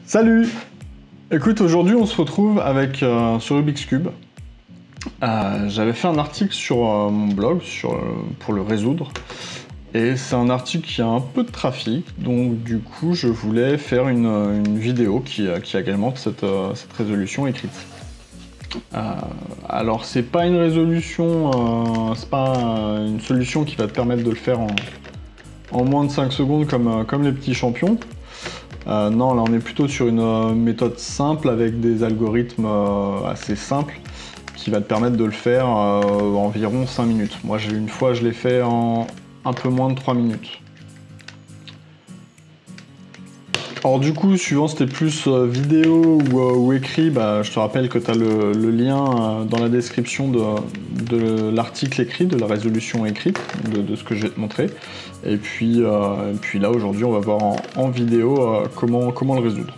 Salut! Écoute, aujourd'hui on se retrouve avec sur Rubik's Cube. J'avais fait un article sur mon blog pour le résoudre. Et c'est un article qui a un peu de trafic, donc du coup je voulais faire une vidéo qui agrémente cette résolution écrite. Alors c'est pas une résolution, c'est pas une solution qui va te permettre de le faire en moins de 5 secondes comme les petits champions. Non, là on est plutôt sur une méthode simple avec des algorithmes assez simples qui va te permettre de le faire environ 5 minutes. Moi une fois je l'ai fait en un peu moins de 3 minutes. Alors du coup, suivant si t'es plus vidéo ou écrit, je te rappelle que tu as le lien dans la description de l'article écrit, de la résolution écrite, de ce que je vais te montrer. Et puis là, aujourd'hui, on va voir en vidéo comment le résoudre.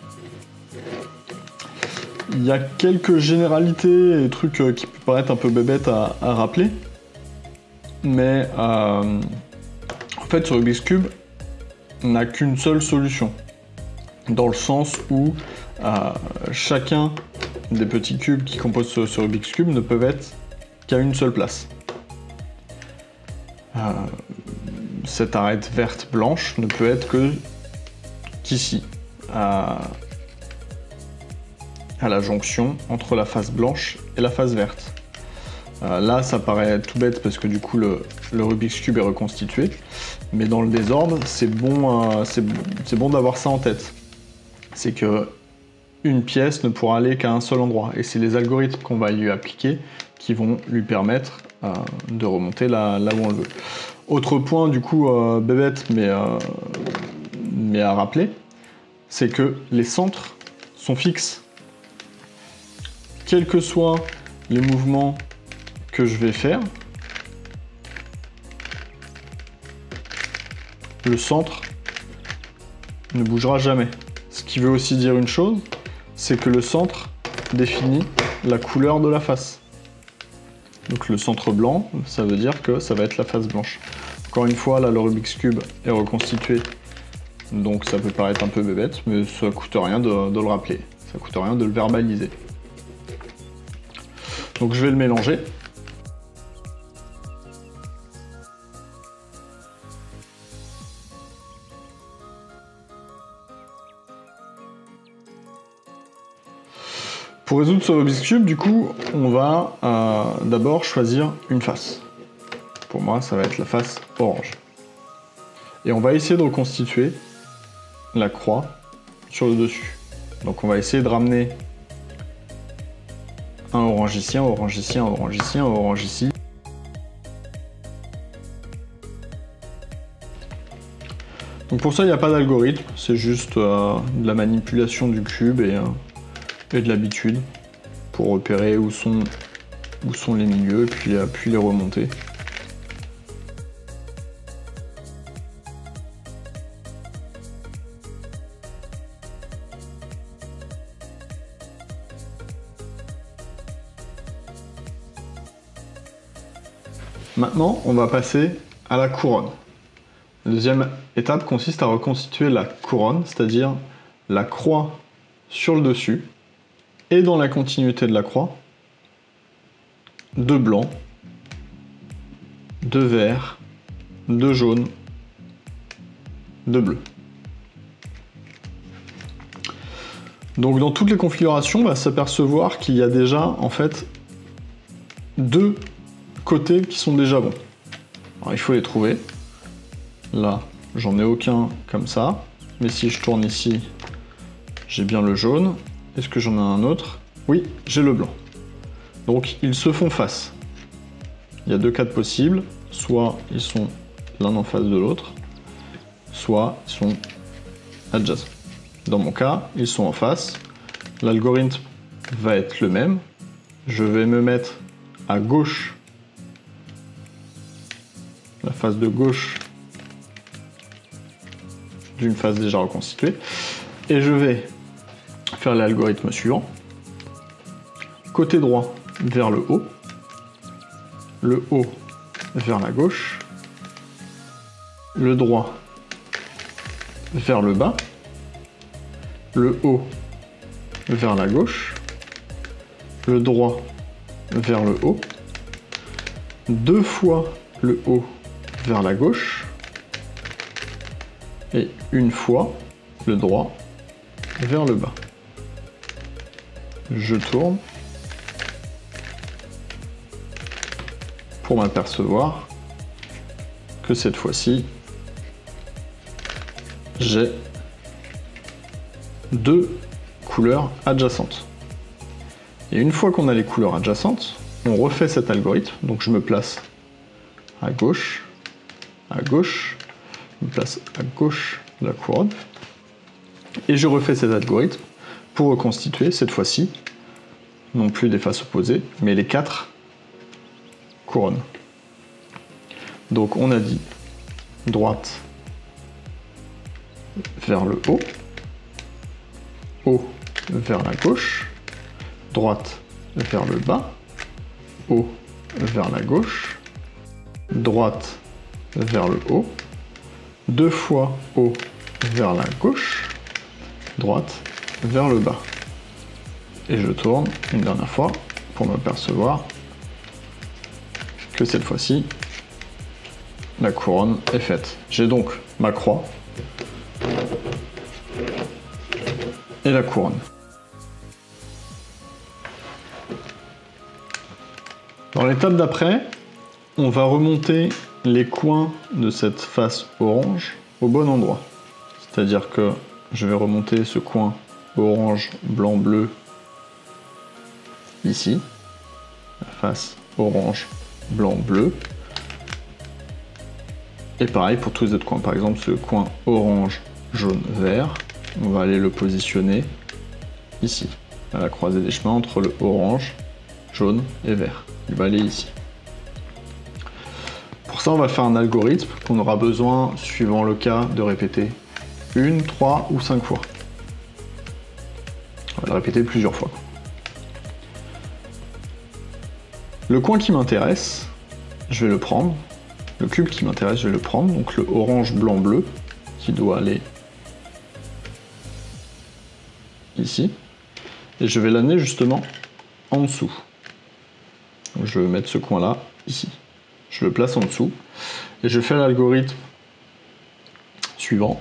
Il y a quelques généralités et trucs qui peuvent paraître un peu bébêtes à rappeler. Mais en fait, sur Rubik's Cube, on n'a qu'une seule solution. Dans le sens où chacun des petits cubes qui composent ce Rubik's Cube ne peuvent être qu'à une seule place. Cette arête verte blanche ne peut être qu'ici, à la jonction entre la face blanche et la face verte. Là, ça paraît tout bête parce que du coup le Rubik's Cube est reconstitué, mais dans le désordre, c'est bon d'avoir ça en tête. C'est que une pièce ne pourra aller qu'à un seul endroit, et c'est les algorithmes qu'on va lui appliquer qui vont lui permettre de remonter là où on le veut. Autre point du coup bébête mais à rappeler, c'est que les centres sont fixes. Quels que soient les mouvements que je vais faire, le centre ne bougera jamais. Ce qui veut aussi dire une chose, c'est que le centre définit la couleur de la face. Donc le centre blanc, ça veut dire que ça va être la face blanche. Encore une fois, là le Rubik's Cube est reconstitué, donc ça peut paraître un peu bébête, mais ça coûte rien de le rappeler, ça coûte rien de le verbaliser. Donc je vais le mélanger. Pour résoudre ce Rubik's Cube, du coup, on va d'abord choisir une face. Pour moi, ça va être la face orange. Et on va essayer de reconstituer la croix sur le dessus. Donc on va essayer de ramener un orange ici, un orange ici, un orange ici, un orange ici. Donc pour ça, il n'y a pas d'algorithme, c'est juste de la manipulation du cube et de l'habitude pour repérer où sont les milieux et puis les remonter. Maintenant, on va passer à la couronne. La deuxième étape consiste à reconstituer la couronne, c'est-à-dire la croix sur le dessus, et dans la continuité de la croix, de blanc, de vert, de jaune, de bleu. Donc dans toutes les configurations, on va s'apercevoir qu'il y a déjà en fait deux côtés qui sont déjà bons. Alors il faut les trouver. Là, j'en ai aucun comme ça, mais si je tourne ici, j'ai bien le jaune. Est-ce que j'en ai un autre? Oui, j'ai le blanc. Donc ils se font face. Il y a deux cas possibles, soit ils sont l'un en face de l'autre, soit ils sont adjacents. Dans mon cas, ils sont en face. L'algorithme va être le même. Je vais me mettre à gauche, la face de gauche d'une face déjà reconstituée, et je vais faire l'algorithme suivant. Côté droit vers le haut vers la gauche, le droit vers le bas, le haut vers la gauche, le droit vers le haut, 2 fois le haut vers la gauche, et 1 fois le droit vers le bas. Je tourne pour m'apercevoir que cette fois-ci, j'ai 2 couleurs adjacentes. Et une fois qu'on a les couleurs adjacentes, on refait cet algorithme. Donc je me place à gauche, je me place à gauche de la couronne, et je refais cet algorithme pour reconstituer cette fois-ci, non plus des faces opposées, mais les 4 couronnes. Donc on a dit droite vers le haut, haut vers la gauche, droite vers le bas, haut vers la gauche, droite vers le haut, 2 fois haut vers la gauche, droite vers le bas. Et je tourne une dernière fois pour m'apercevoir que cette fois-ci, la couronne est faite. J'ai donc ma croix et la couronne. Dans l'étape d'après, on va remonter les coins de cette face orange au bon endroit. C'est-à-dire que je vais remonter ce coin orange, blanc, bleu ici, la face orange, blanc, bleu. Et pareil pour tous les autres coins. Par exemple, ce coin orange, jaune, vert, on va aller le positionner ici, à la croisée des chemins entre le orange, jaune et vert. Il va aller ici. Pour ça, on va faire un algorithme qu'on aura besoin, suivant le cas, de répéter 1, 3 ou 5 fois. On va le répéter plusieurs fois. Le coin qui m'intéresse, je vais le prendre. Le cube qui m'intéresse, je vais le prendre. Donc le orange, blanc, bleu, qui doit aller ici. Et je vais l'amener justement en dessous. Donc je vais mettre ce coin-là ici. Je le place en dessous. Et je fais l'algorithme suivant.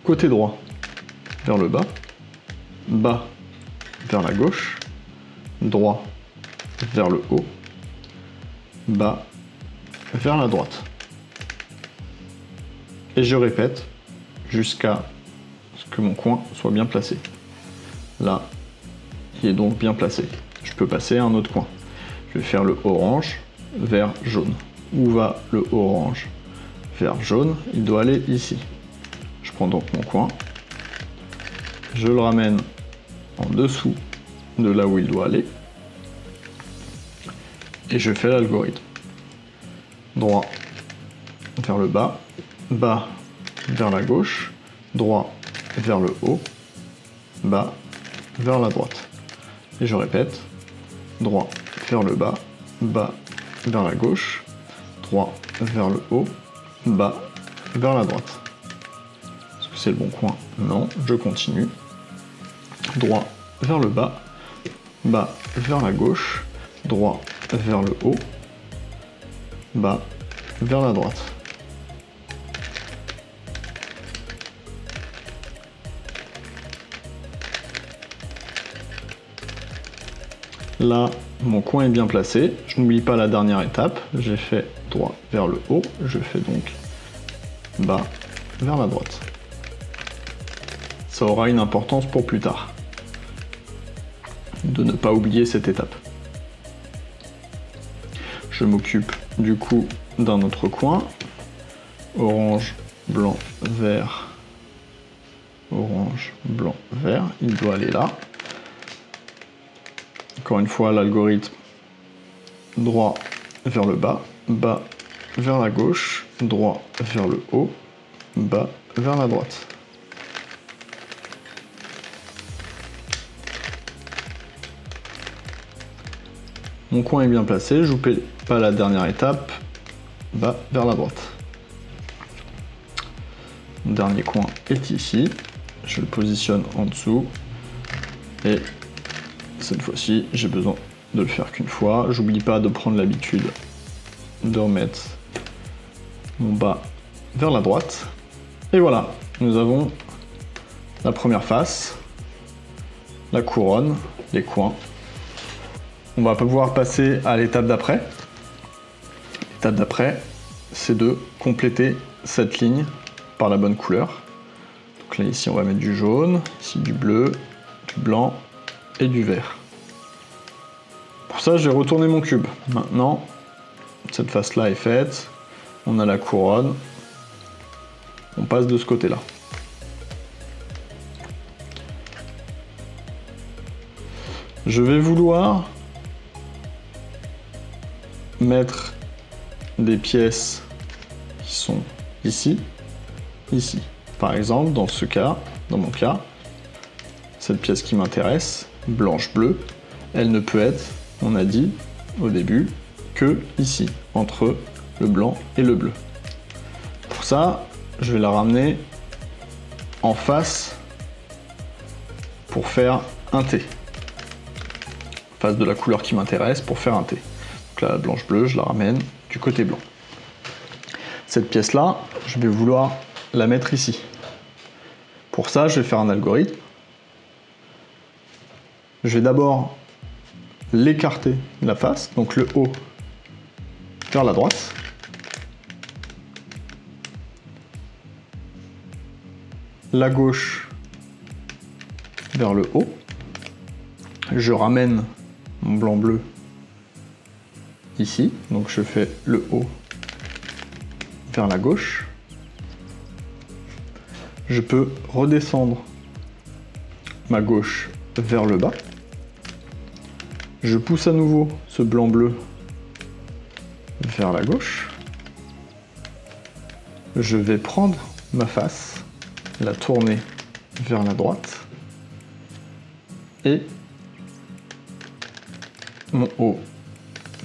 Côté droit vers le bas. Bas vers la gauche. Droit vers le haut. Bas vers la droite. Et je répète jusqu'à ce que mon coin soit bien placé. Là, il est donc bien placé. Je peux passer à un autre coin. Je vais faire le orange vers jaune. Où va le orange vers jaune? Il doit aller ici. Je prends donc mon coin. Je le ramène en dessous de là où il doit aller. Et je fais l'algorithme. Droit vers le bas, bas vers la gauche, droit vers le haut, bas vers la droite. Et je répète, droit vers le bas, bas vers la gauche, droit vers le haut, bas vers la droite. Est-ce que c'est le bon coin? Non, je continue. Droit vers le bas, bas vers la gauche, droit vers le haut, bas vers la droite. Là, mon coin est bien placé. Je n'oublie pas la dernière étape. J'ai fait droit vers le haut. Je fais donc bas vers la droite. Ça aura une importance pour plus tard. De ne pas oublier cette étape. Je m'occupe du coup d'un autre coin. Orange, blanc, vert. Orange, blanc, vert. Il doit aller là. Encore une fois, l'algorithme droit vers le bas, bas vers la gauche, droit vers le haut, bas vers la droite. Mon coin est bien placé, je n'oublie pas la dernière étape, bas vers la droite. Mon dernier coin est ici, je je le positionne en dessous. Et cette fois-ci, j'ai besoin de le faire qu'une fois. J'oublie pas de prendre l'habitude de remettre mon bas vers la droite. Et voilà, nous avons la première face, la couronne, les coins. On va pouvoir passer à l'étape d'après. L'étape d'après, c'est de compléter cette ligne par la bonne couleur. Donc là, ici, on va mettre du jaune, ici du bleu, du blanc et du vert. Pour ça, j'ai retourné mon cube. Maintenant, cette face-là est faite. On a la couronne. On passe de ce côté-là. Je vais vouloir mettre des pièces qui sont ici, ici. Par exemple, dans ce cas, dans mon cas, cette pièce qui m'intéresse, blanche-bleue, elle ne peut être, on a dit au début, que ici, entre le blanc et le bleu. Pour ça, je vais la ramener en face pour faire un T. Face de la couleur qui m'intéresse pour faire un T. Donc là, la blanche-bleue, je la ramène du côté blanc. Cette pièce-là, je vais vouloir la mettre ici. Pour ça, je vais faire un algorithme. Je vais d'abord l'écarter la face, donc le haut vers la droite. La gauche vers le haut. Je ramène mon blanc-bleu ici, donc je fais le haut vers la gauche. Je peux redescendre ma gauche vers le bas. Je pousse à nouveau ce blanc-bleu vers la gauche. Je vais prendre ma face, la tourner vers la droite et mon haut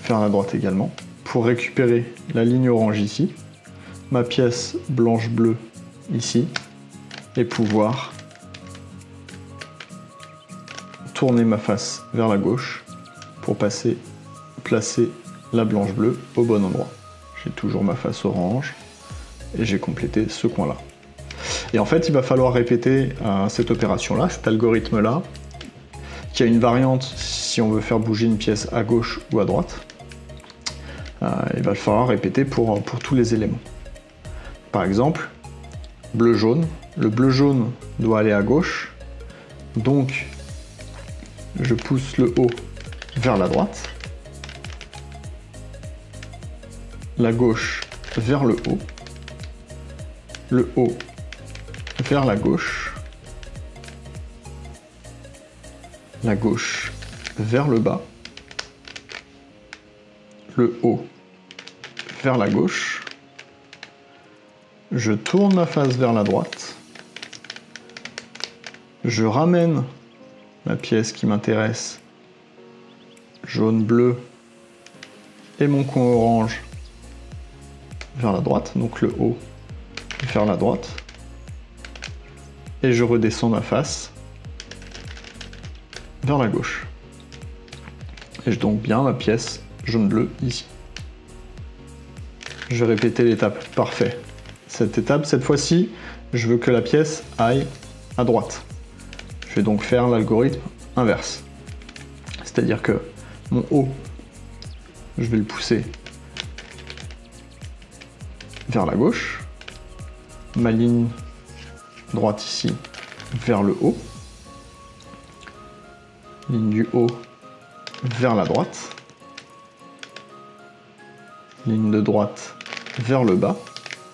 vers la droite également pour récupérer la ligne orange ici, ma pièce blanche-bleue ici et pouvoir tourner ma face vers la gauche pour placer la blanche-bleue au bon endroit. J'ai toujours ma face orange et j'ai complété ce coin-là. Et en fait, il va falloir répéter cette opération-là, cet algorithme-là, qui a une variante si on veut faire bouger une pièce à gauche ou à droite. Il va falloir répéter pour tous les éléments. Par exemple, bleu-jaune. Le bleu-jaune doit aller à gauche, donc je pousse le haut vers la droite, la gauche vers le haut vers la gauche vers le bas, le haut vers la gauche, je tourne ma face vers la droite, je ramène ma pièce qui m'intéresse, jaune-bleu, et mon coin orange vers la droite, donc le haut vers la droite, et je redescends ma face vers la gauche. Et j'ai donc bien ma pièce jaune-bleu ici. Je vais répéter l'étape, parfait. Cette étape, cette fois-ci, je veux que la pièce aille à droite. Je vais donc faire l'algorithme inverse. C'est-à-dire que mon haut, je vais le pousser vers la gauche, ma ligne droite ici vers le haut, ligne du haut vers la droite, ligne de droite vers le bas,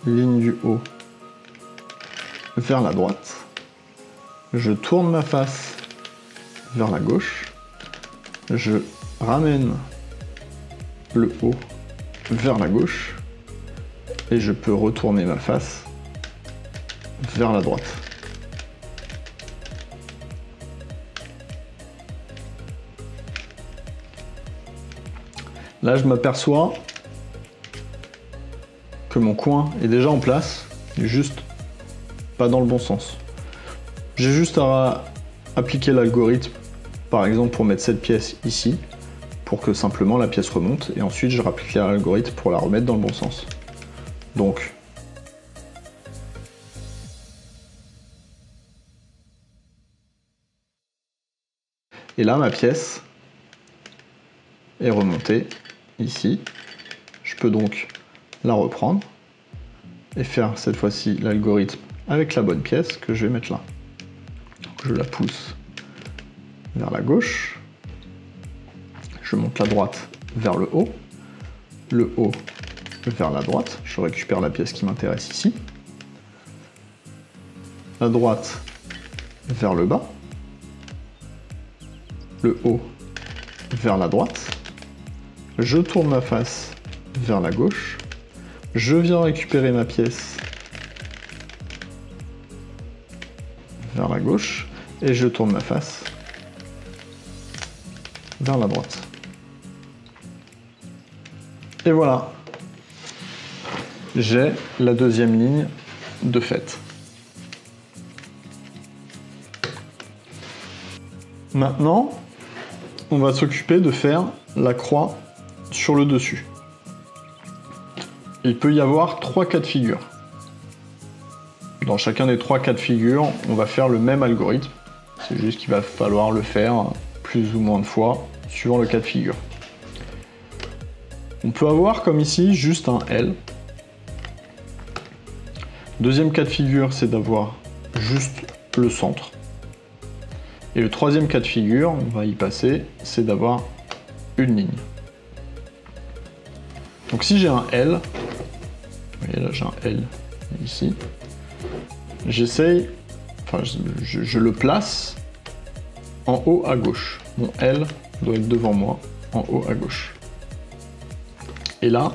ligne du haut vers la droite, je tourne ma face vers la gauche, je ramène le haut vers la gauche et je peux retourner ma face vers la droite. Là, je m'aperçois que mon coin est déjà en place, juste pas dans le bon sens. J'ai juste à appliquer l'algorithme, par exemple pour mettre cette pièce ici, pour que simplement la pièce remonte, et ensuite je rapplique l'algorithme pour la remettre dans le bon sens. Donc, et là ma pièce est remontée ici. Je peux donc la reprendre et faire cette fois-ci l'algorithme avec la bonne pièce que je vais mettre là. Donc, je la pousse vers la gauche, je monte la droite vers le haut vers la droite, je récupère la pièce qui m'intéresse ici, la droite vers le bas, le haut vers la droite, je tourne ma face vers la gauche, je viens récupérer ma pièce vers la gauche et je tourne ma face vers la droite. Et voilà, j'ai la deuxième ligne de fait. Maintenant, on va s'occuper de faire la croix sur le dessus. Il peut y avoir 3 cas de figure. Dans chacun des 3 cas de figure, on va faire le même algorithme. C'est juste qu'il va falloir le faire plus ou moins de fois, suivant le cas de figure. On peut avoir, comme ici, juste un L. Deuxième cas de figure, c'est d'avoir juste le centre. Et le troisième cas de figure, on va y passer, c'est d'avoir une ligne. Donc si j'ai un L, vous voyez là j'ai un L ici, j'essaye, enfin je le place en haut à gauche. Mon L doit être devant moi, en haut à gauche. Et là,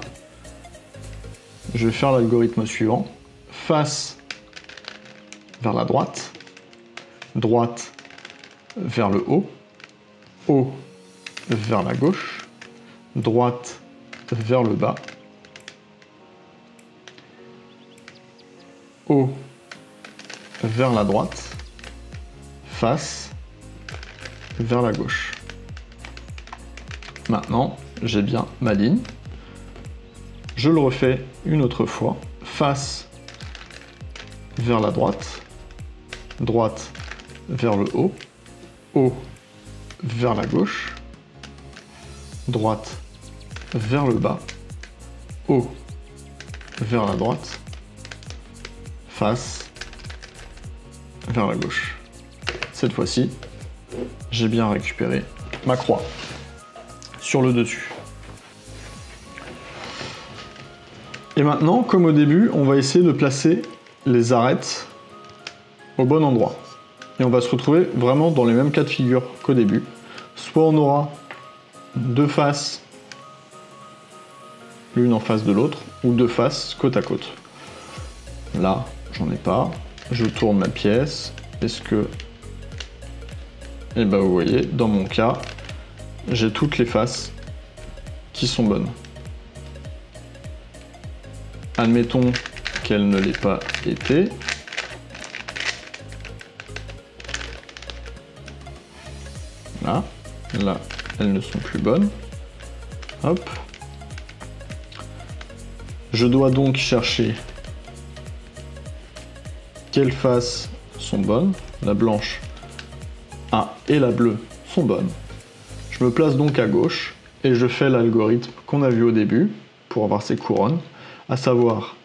je vais faire l'algorithme suivant. Face vers la droite, droite vers le haut, haut vers la gauche, droite vers le bas, haut vers la droite, face vers la gauche. Maintenant, j'ai bien ma ligne. Je le refais une autre fois. Face vers la droite, droite vers le haut, haut vers la gauche, droite vers le bas, haut vers la droite, face vers la gauche. Cette fois-ci, j'ai bien récupéré ma croix sur le dessus. Et maintenant, comme au début, on va essayer de placer les arêtes au bon endroit. Et on va se retrouver vraiment dans les mêmes cas de figure qu'au début. Soit on aura 2 faces, l'une en face de l'autre, ou 2 faces côte à côte. Là, j'en ai pas. Je tourne ma pièce. Est-ce que... Et bah vous voyez, dans mon cas, j'ai toutes les faces qui sont bonnes. Admettons qu'elle ne l'ait pas été. Là, là, elles ne sont plus bonnes. Hop. Je dois donc chercher quelles faces sont bonnes. La blanche et la bleue sont bonnes. Je me place donc à gauche et je fais l'algorithme qu'on a vu au début pour avoir ces couronnes, à savoir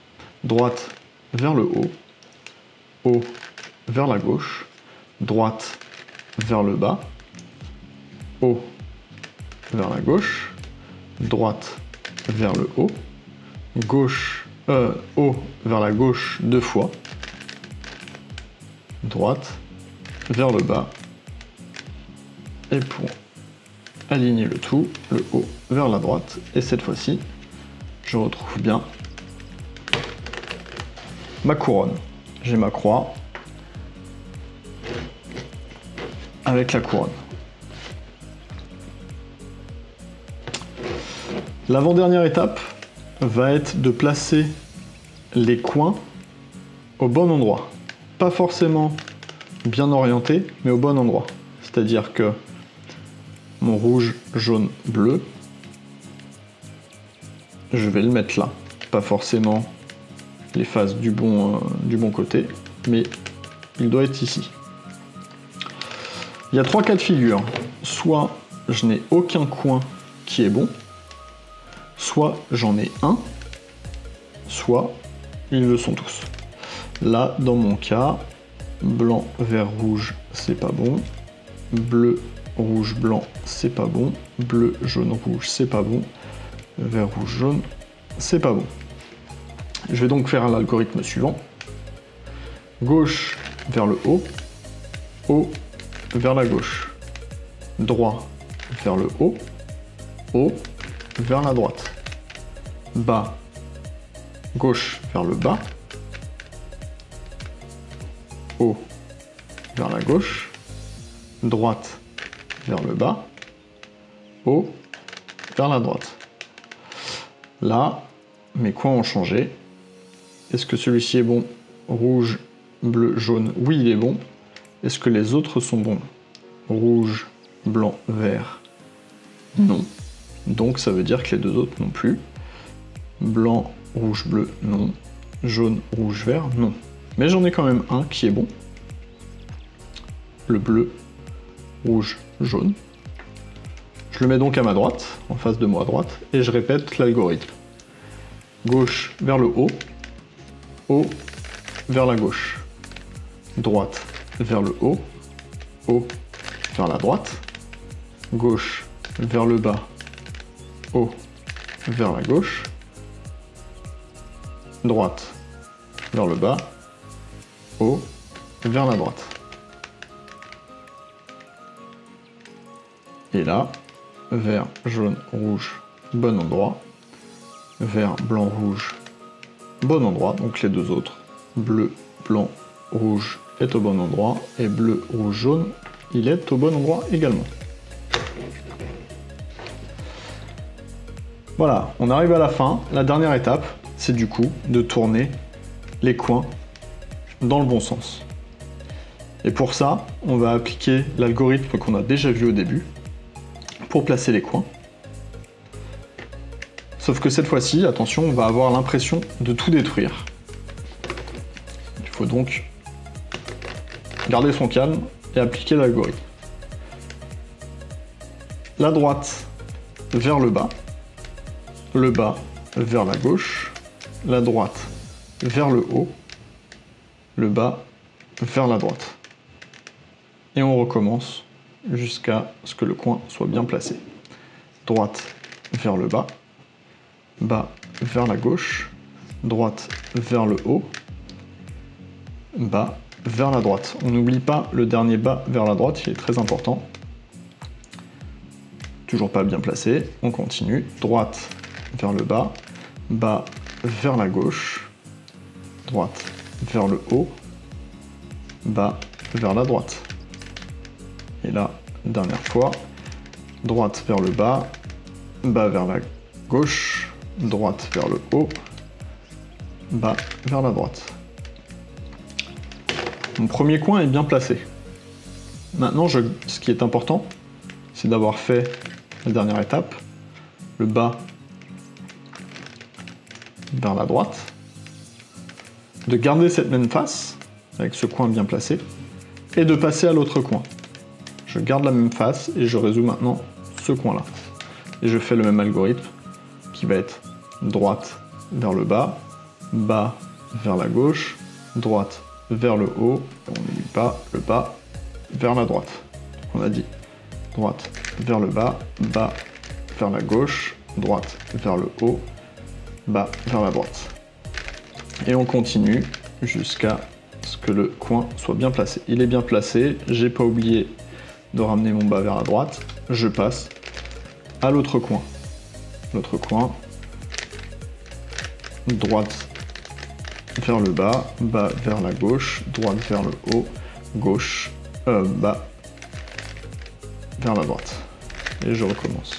droite vers le haut, haut vers la gauche, droite vers le bas, haut vers la gauche, droite vers le haut, haut vers la gauche 2 fois, droite vers le bas, et pour aligner le tout, le haut vers la droite, et cette fois-ci, je retrouve bien ma couronne. J'ai ma croix avec la couronne. L'avant-dernière étape va être de placer les coins au bon endroit. Pas forcément bien orienté, mais au bon endroit. C'est-à-dire que mon rouge, jaune, bleu, je vais le mettre là. Pas forcément les faces du bon côté, mais il doit être ici. Il y a 3 cas de figure. Soit je n'ai aucun coin qui est bon, soit j'en ai un, soit ils le sont tous. Là, dans mon cas, blanc, vert, rouge, c'est pas bon. Bleu, rouge, blanc, c'est pas bon. Bleu, jaune, rouge, c'est pas bon. Vert, rouge, jaune, c'est pas bon. Je vais donc faire l'algorithme suivant. Gauche vers le haut, haut vers la gauche. Droit vers le haut, haut vers la droite. Bas, gauche vers le bas, haut vers la gauche, droite vers le bas, haut vers la droite. Là, mes coins ont changé. Est-ce que celui-ci est bon? Rouge, bleu, jaune, oui il est bon. Est-ce que les autres sont bons? Rouge, blanc, vert, non. Donc ça veut dire que les deux autres non plus. Blanc, rouge, bleu, non. Jaune, rouge, vert, non. Mais j'en ai quand même un qui est bon. Le bleu, rouge, jaune. Je le mets donc à ma droite, en face de moi à droite, et je répète l'algorithme. Gauche vers le haut, haut vers la gauche. Droite vers le haut, haut vers la droite. Gauche vers le bas, haut vers la gauche. Droite vers le bas, haut vers la droite. Et là, vert, jaune, rouge, bon endroit. Vert, blanc, rouge, bon endroit. Donc les deux autres, bleu, blanc, rouge est au bon endroit. Et bleu, rouge, jaune, il est au bon endroit également. Voilà, on arrive à la fin. La dernière étape, c'est du coup de tourner les coins dans le bon sens. Et pour ça, on va appliquer l'algorithme qu'on a déjà vu au début pour placer les coins. Sauf que cette fois-ci, attention, on va avoir l'impression de tout détruire. Il faut donc garder son calme et appliquer l'algorithme. La droite vers le bas vers la gauche, la droite vers le haut, le bas vers la droite. Et on recommence jusqu'à ce que le coin soit bien placé. Droite vers le bas vers la gauche, droite vers le haut, bas vers la droite. On n'oublie pas le dernier bas vers la droite, il est très important. Toujours pas bien placé, on continue. Droite vers le bas vers la gauche, droite vers le haut, bas vers la droite. Et là, dernière fois, droite vers le bas vers la gauche, droite vers le haut, bas vers la droite. Mon premier coin est bien placé. Maintenant, ce qui est important, c'est d'avoir fait la dernière étape, le bas vers la droite, de garder cette même face, avec ce coin bien placé, et de passer à l'autre coin. Je garde la même face et je résous maintenant ce coin-là. Et je fais le même algorithme qui va être droite vers le bas vers la gauche, droite vers le haut, on n'oublie pas le bas vers la droite. Donc on a dit droite vers le bas vers la gauche, droite vers le haut, bas vers la droite. Et on continue jusqu'à ce que le coin soit bien placé. Il est bien placé, j'ai pas oublié de ramener mon bas vers la droite, je passe à l'autre coin. L'autre coin, droite vers le bas vers la gauche, droite vers le haut, gauche, bas vers la droite. Et je recommence.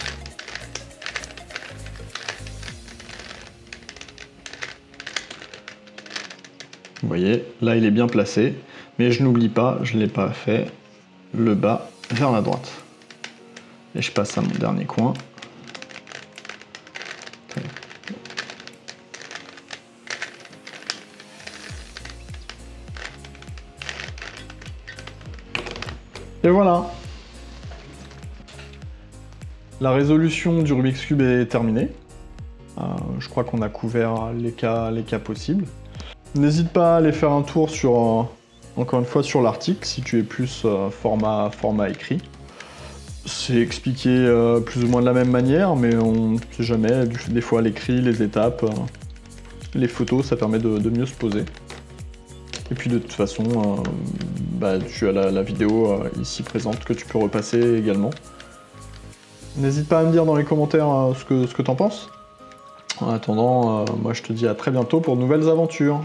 Vous voyez, là il est bien placé. Mais je n'oublie pas, je ne l'ai pas fait, le bas vers la droite. Et je passe à mon dernier coin. Et voilà. La résolution du Rubik's Cube est terminée. Je crois qu'on a couvert les cas possibles. N'hésite pas à aller faire un tour sur, encore une fois, sur l'article, si tu es plus format écrit. C'est expliqué plus ou moins de la même manière, mais on ne sait jamais, des fois l'écrit, les étapes, les photos, ça permet de mieux se poser. Et puis de toute façon, tu as la vidéo ici présente que tu peux repasser également. N'hésite pas à me dire dans les commentaires ce que t'en penses. En attendant, moi je te dis à très bientôt pour de nouvelles aventures.